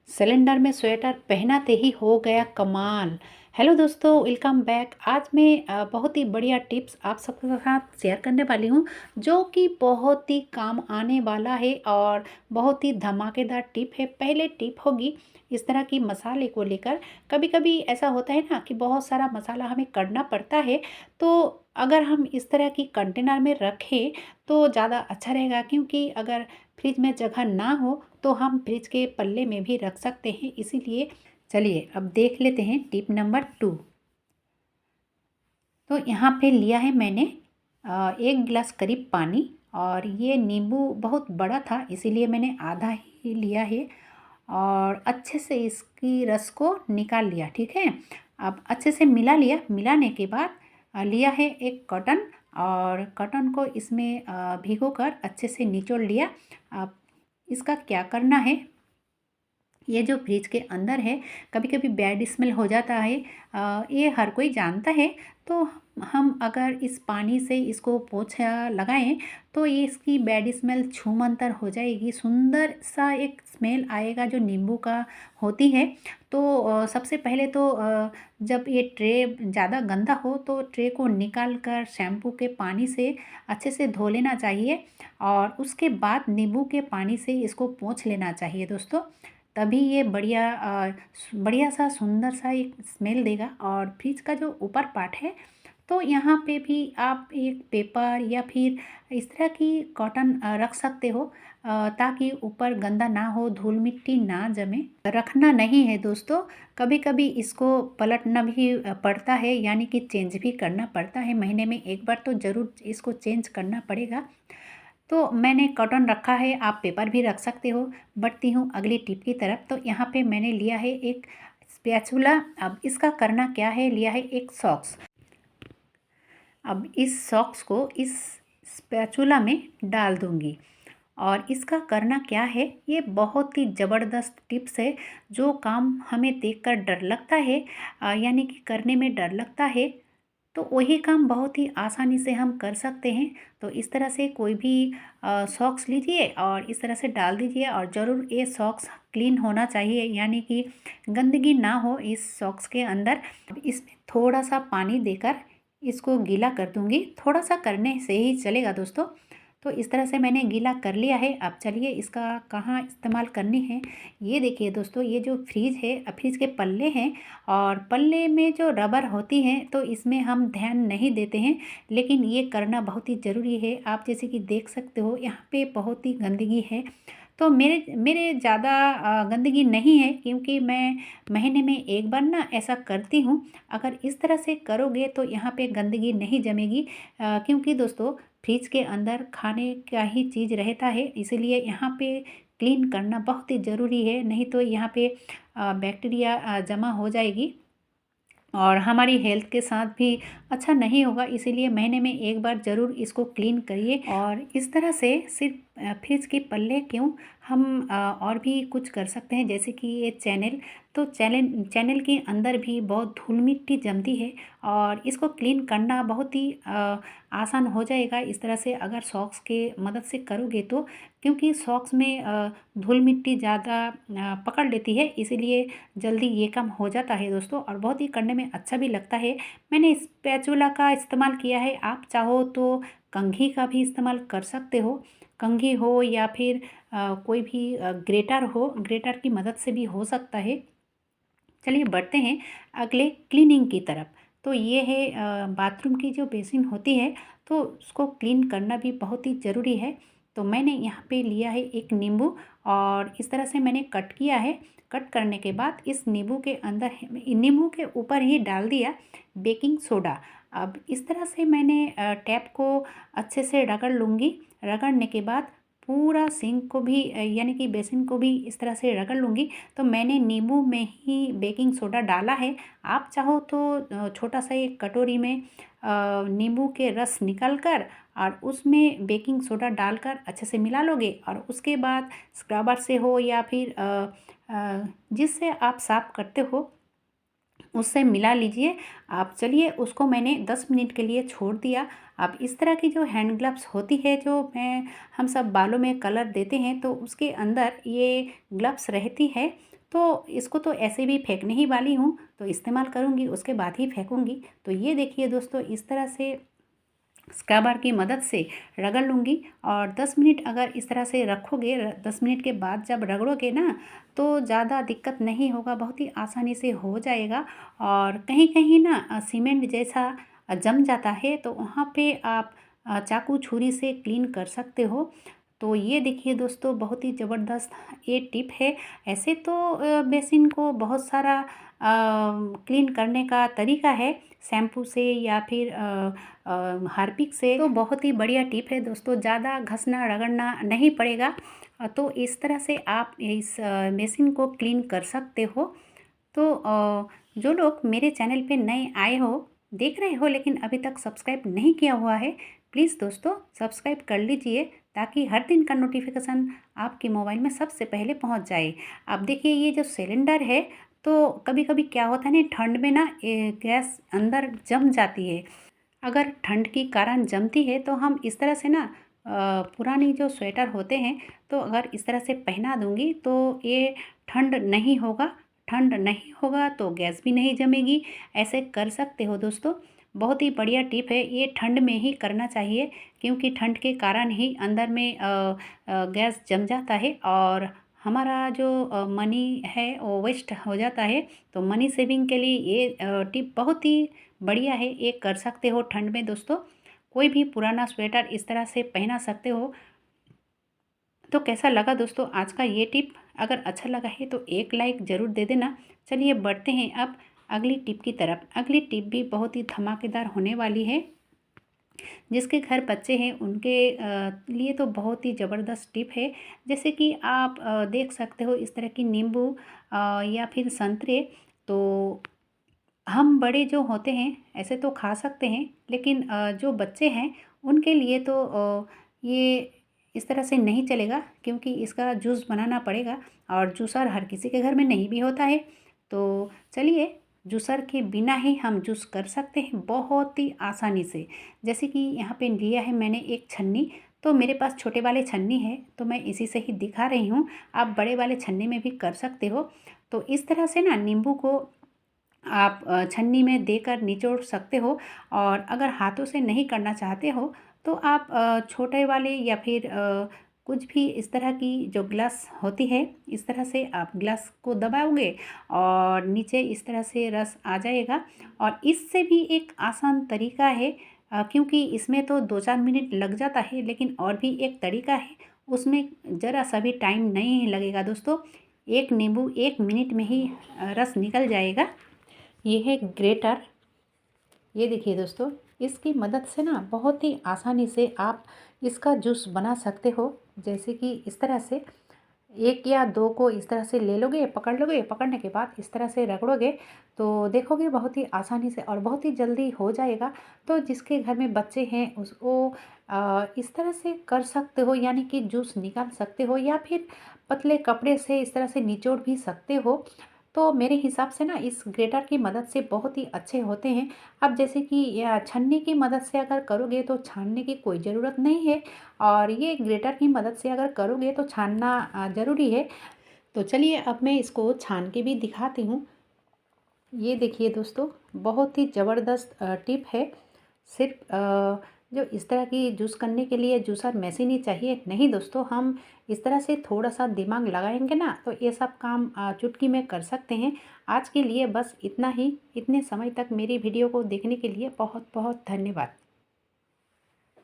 Cylinder में sweater पहनाते ही हो गया कमाल। हेलो दोस्तों, वेलकम बैक। आज मैं बहुत ही बढ़िया टिप्स आप सबके साथ शेयर करने वाली हूँ, जो कि बहुत ही काम आने वाला है और बहुत ही धमाकेदार टिप है। पहले टिप होगी इस तरह की मसाले को लेकर। कभी कभी ऐसा होता है ना कि बहुत सारा मसाला हमें करना पड़ता है, तो अगर हम इस तरह की कंटेनर में रखें तो ज़्यादा अच्छा रहेगा, क्योंकि अगर फ्रिज में जगह ना हो तो हम फ्रिज के पल्ले में भी रख सकते हैं। इसीलिए चलिए अब देख लेते हैं टिप नंबर 2। तो यहाँ पे लिया है मैंने 1 गिलास करीब पानी, और ये नींबू बहुत बड़ा था इसीलिए मैंने आधा ही लिया है, और अच्छे से इसकी रस को निकाल लिया। ठीक है, अब अच्छे से मिला लिया। मिलाने के बाद लिया है एक कॉटन, और कॉटन को इसमें भिगो कर अच्छे से निचोड़ लिया। अब इसका क्या करना है, ये जो फ्रिज के अंदर है कभी कभी बैड स्मेल हो जाता है, ये हर कोई जानता है। तो हम अगर इस पानी से इसको पोछा लगाएं तो ये इसकी बैड स्मेल छूमंतर हो जाएगी। सुंदर सा एक स्मेल आएगा जो नींबू का होती है। तो सबसे पहले तो जब ये ट्रे ज़्यादा गंदा हो तो ट्रे को निकाल कर शैम्पू के पानी से अच्छे से धो लेना चाहिए, और उसके बाद नींबू के पानी से इसको पोंछ लेना चाहिए दोस्तों। तभी ये बढ़िया सा सुंदर सा एक स्मेल देगा। और फ्रिज का जो ऊपर पार्ट है, तो यहाँ पे भी आप एक पेपर या फिर इस तरह की कॉटन रख सकते हो, ताकि ऊपर गंदा ना हो, धूल मिट्टी ना जमे। रखना नहीं है दोस्तों, कभी कभी इसको पलटना भी पड़ता है, यानी कि चेंज भी करना पड़ता है। महीने में एक बार तो ज़रूर इसको चेंज करना पड़ेगा। तो मैंने कॉटन रखा है, आप पेपर भी रख सकते हो। बढ़ती हूँ अगली टिप की तरफ। तो यहाँ पे मैंने लिया है एक स्पैचुला। अब इसका करना क्या है, लिया है एक सॉक्स। अब इस सॉक्स को इस स्पैचुला में डाल दूँगी, और इसका करना क्या है, ये बहुत ही ज़बरदस्त टिप्स है। जो काम हमें देखकर डर लगता है, यानी कि करने में डर लगता है, तो वही काम बहुत ही आसानी से हम कर सकते हैं। तो इस तरह से कोई भी सॉक्स लीजिए और इस तरह से डाल दीजिए, और ज़रूर ये सॉक्स क्लीन होना चाहिए, यानी कि गंदगी ना हो इस सॉक्स के अंदर। इसमें थोड़ा सा पानी देकर इसको गीला कर दूंगी। थोड़ा सा करने से ही चलेगा दोस्तों। तो इस तरह से मैंने गीला कर लिया है। अब चलिए इसका कहाँ इस्तेमाल करनी है, ये देखिए दोस्तों। ये जो फ्रिज है, फ्रिज के पल्ले हैं, और पल्ले में जो रबर होती है तो इसमें हम ध्यान नहीं देते हैं, लेकिन ये करना बहुत ही ज़रूरी है। आप जैसे कि देख सकते हो यहाँ पे बहुत ही गंदगी है। तो मेरे मेरे ज़्यादा गंदगी नहीं है, क्योंकि मैं महीने में एक बार ना ऐसा करती हूँ। अगर इस तरह से करोगे तो यहाँ पे गंदगी नहीं जमेगी, क्योंकि दोस्तों फ्रिज के अंदर खाने का ही चीज़ रहता है, इसीलिए यहाँ पे क्लीन करना बहुत ही ज़रूरी है। नहीं तो यहाँ पे बैक्टीरिया जमा हो जाएगी, और हमारी हेल्थ के साथ भी अच्छा नहीं होगा। इसीलिए महीने में एक बार ज़रूर इसको क्लीन करिए। और इस तरह से सिर्फ फ्रिज के पल्ले क्यों, हम और भी कुछ कर सकते हैं, जैसे कि ये चैनल। तो चैनल चैनल के अंदर भी बहुत धूल मिट्टी जमती है, और इसको क्लीन करना बहुत ही आसान हो जाएगा इस तरह से, अगर सॉक्स के मदद से करोगे तो। क्योंकि सॉक्स में धूल मिट्टी ज़्यादा पकड़ लेती है, इसीलिए जल्दी ये काम हो जाता है दोस्तों, और बहुत ही करने में अच्छा भी लगता है। मैंने स्पैचुला का इस्तेमाल किया है, आप चाहो तो कंघी का भी इस्तेमाल कर सकते हो। कंघी हो या फिर कोई भी ग्रेटर हो, ग्रेटर की मदद से भी हो सकता है। चलिए बढ़ते हैं अगले क्लीनिंग की तरफ। तो ये है बाथरूम की जो बेसिन होती है, तो उसको क्लीन करना भी बहुत ही ज़रूरी है। तो मैंने यहाँ पे लिया है एक नींबू, और इस तरह से मैंने कट किया है। कट करने के बाद इस नींबू के अंदर, नींबू के ऊपर ही डाल दिया बेकिंग सोडा। अब इस तरह से मैंने टैप को अच्छे से रगड़ लूँगी। रगड़ने के बाद पूरा सिंक को भी यानी कि बेसिन को भी इस तरह से रगड़ लूँगी। तो मैंने नींबू में ही बेकिंग सोडा डाला है। आप चाहो तो छोटा सा एक कटोरी में नींबू के रस निकाल कर और उसमें बेकिंग सोडा डालकर अच्छे से मिला लोगे, और उसके बाद स्क्रबर से हो या फिर जिससे आप साफ़ करते हो उससे मिला लीजिए आप। चलिए उसको मैंने 10 मिनट के लिए छोड़ दिया। अब इस तरह की जो हैंड ग्लव्स होती है, जो हम सब बालों में कलर देते हैं, तो उसके अंदर ये ग्लव्स रहती है। तो इसको तो ऐसे भी फेंकने ही वाली हूँ, तो इस्तेमाल करूँगी उसके बाद ही फेंकूँगी। तो ये देखिए दोस्तों, इस तरह से स्क्रबर की मदद से रगड़ लूँगी। और 10 मिनट अगर इस तरह से रखोगे, 10 मिनट के बाद जब रगड़ोगे ना, तो ज़्यादा दिक्कत नहीं होगा, बहुत ही आसानी से हो जाएगा। और कहीं कहीं ना सीमेंट जैसा जम जाता है, तो वहाँ पे आप चाकू छुरी से क्लीन कर सकते हो। तो ये देखिए दोस्तों, बहुत ही ज़बरदस्त ये टिप है। ऐसे तो बेसिन को बहुत सारा क्लीन करने का तरीका है, शैम्पू से या फिर हार्पिक से। तो बहुत ही बढ़िया टिप है दोस्तों, ज़्यादा घसना रगड़ना नहीं पड़ेगा। तो इस तरह से आप इस बेसिन को क्लीन कर सकते हो। तो जो लोग मेरे चैनल पे नए आए हो, देख रहे हो लेकिन अभी तक सब्सक्राइब नहीं किया हुआ है, प्लीज़ दोस्तों सब्सक्राइब कर लीजिए, ताकि हर दिन का नोटिफिकेशन आपके मोबाइल में सबसे पहले पहुंच जाए। अब देखिए, ये जो सिलेंडर है, तो कभी कभी क्या होता है ना, ठंड में ना गैस अंदर जम जाती है। अगर ठंड के कारण जमती है, तो हम इस तरह से ना पुरानी जो स्वेटर होते हैं, तो अगर इस तरह से पहना दूंगी, तो ये ठंड नहीं होगा। ठंड नहीं होगा तो गैस भी नहीं जमेगी। ऐसे कर सकते हो दोस्तों, बहुत ही बढ़िया टिप है ये। ठंड में ही करना चाहिए, क्योंकि ठंड के कारण ही अंदर में गैस जम जाता है, और हमारा जो मनी है वो वेस्ट हो जाता है। तो मनी सेविंग के लिए ये टिप बहुत ही बढ़िया है, ये कर सकते हो ठंड में दोस्तों। कोई भी पुराना स्वेटर इस तरह से पहना सकते हो। तो कैसा लगा दोस्तों आज का ये टिप? अगर अच्छा लगा है तो एक लाइक ज़रूर दे देना। चलिए बढ़ते हैं अब अगली टिप की तरफ। अगली टिप भी बहुत ही धमाकेदार होने वाली है। जिसके घर बच्चे हैं उनके लिए तो बहुत ही ज़बरदस्त टिप है। जैसे कि आप देख सकते हो इस तरह की नींबू या फिर संतरे। तो हम बड़े जो होते हैं ऐसे तो खा सकते हैं, लेकिन जो बच्चे हैं उनके लिए तो ये इस तरह से नहीं चलेगा, क्योंकि इसका जूस बनाना पड़ेगा, और जूसर हर किसी के घर में नहीं भी होता है। तो चलिए, जूसर के बिना ही हम जूस कर सकते हैं बहुत ही आसानी से। जैसे कि यहाँ पे लिया है मैंने एक छन्नी, तो मेरे पास छोटे वाले छन्नी है, तो मैं इसी से ही दिखा रही हूँ। आप बड़े वाले छन्नी में भी कर सकते हो। तो इस तरह से ना नींबू को आप छन्नी में देकर निचोड़ सकते हो। और अगर हाथों से नहीं करना चाहते हो, तो आप छोटे वाले या फिर कुछ भी इस तरह की जो ग्लास होती है, इस तरह से आप ग्लास को दबाओगे और नीचे इस तरह से रस आ जाएगा। और इससे भी एक आसान तरीका है, क्योंकि इसमें तो 2-4 मिनट लग जाता है, लेकिन और भी एक तरीका है, उसमें ज़रा सा भी टाइम नहीं लगेगा दोस्तों। एक नींबू 1 मिनट में ही रस निकल जाएगा। ये है ग्रेटर। ये देखिए दोस्तों, इसकी मदद से ना बहुत ही आसानी से आप इसका जूस बना सकते हो। जैसे कि इस तरह से एक या दो को इस तरह से ले लोगे, पकड़ लोगे, पकड़ने के बाद इस तरह से रगड़ोगे, तो देखोगे बहुत ही आसानी से और बहुत ही जल्दी हो जाएगा। तो जिसके घर में बच्चे हैं उसको इस तरह से कर सकते हो, यानी कि जूस निकाल सकते हो, या फिर पतले कपड़े से इस तरह से निचोड़ भी सकते हो। तो मेरे हिसाब से ना इस ग्रेटर की मदद से बहुत ही अच्छे होते हैं। अब जैसे कि छन्नी की मदद से अगर करोगे तो छानने की कोई ज़रूरत नहीं है, और ये ग्रेटर की मदद से अगर करोगे तो छानना ज़रूरी है। तो चलिए अब मैं इसको छान के भी दिखाती हूँ। ये देखिए दोस्तों, बहुत ही ज़बरदस्त टिप है। सिर्फ जो इस तरह की जूस करने के लिए जूसर मशीन ही चाहिए, नहीं दोस्तों, हम इस तरह से थोड़ा सा दिमाग लगाएंगे ना, तो ये सब काम चुटकी में कर सकते हैं। आज के लिए बस इतना ही। इतने समय तक मेरी वीडियो को देखने के लिए बहुत बहुत धन्यवाद।